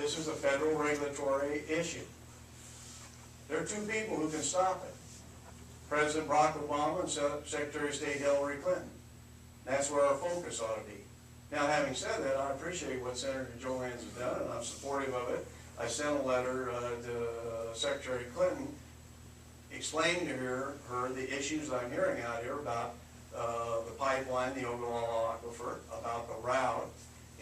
this is a federal regulatory issue. There are two people who can stop it. President Barack Obama and Secretary of State Hillary Clinton. That's where our focus ought to be. Now, having said that, I appreciate what Senator Johanns has done, and I'm supportive of it. I sent a letter to Secretary Clinton explaining to her the issues I'm hearing out here about the pipeline, the Ogallala Aquifer, about the route,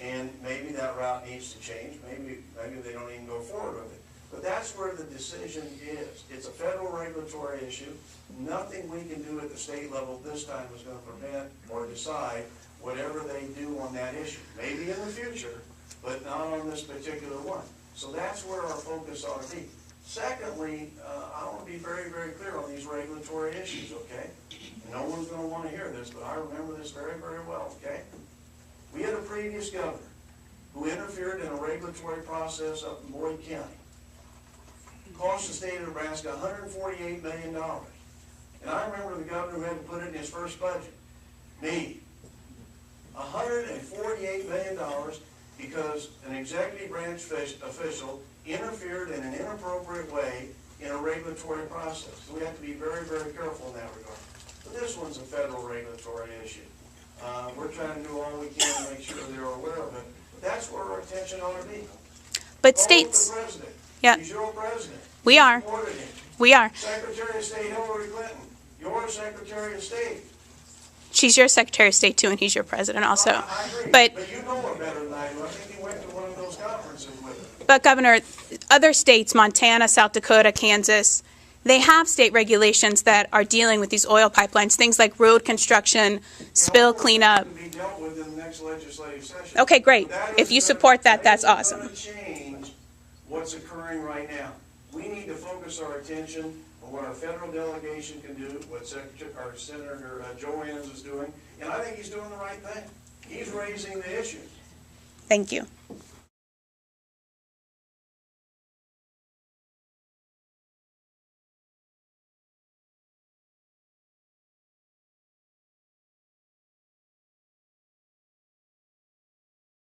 and maybe that route needs to change. Maybe they don't even go forward with it. But that's where the decision is. It's a federal regulatory issue. Nothing we can do at the state level this time is going to prevent or decide whatever they do on that issue. Maybe in the future, but not on this particular one. So that's where our focus ought to be. Secondly, I want to be very, very clear on these regulatory issues, okay? And no one's going to want to hear this, but I remember this very, very well, okay? We had a previous governor who interfered in a regulatory process up in Boyd County. Cost the state of Nebraska $148 million. And I remember the governor who had to put it in his first budget. Me. $148 million because an executive branch official interfered in an inappropriate way in a regulatory process. So we have to be very, very careful in that regard. But this one's a federal regulatory issue. We're trying to do all we can to make sure they're aware of it. But that's where our attention ought to be. But states, the president. yeah, He's your president. We are. We are. Secretary of State Hillary Clinton, your Secretary of State. She's your Secretary of State too, and he's your president also. I agree. But you know her better than I do. I think you went to one of those conferences with her. But Governor, other states, Montana, South Dakota, Kansas, they have state regulations that are dealing with these oil pipelines, things like road construction, spill cleanup. Be dealt with in the next legislative session. Okay, great. If you support that, that's awesome. That is going to change what's occurring right now. We need to focus our attention on what our federal delegation can do, what Senator Johanns is doing, and I think he's doing the right thing. He's raising the issue. Thank you.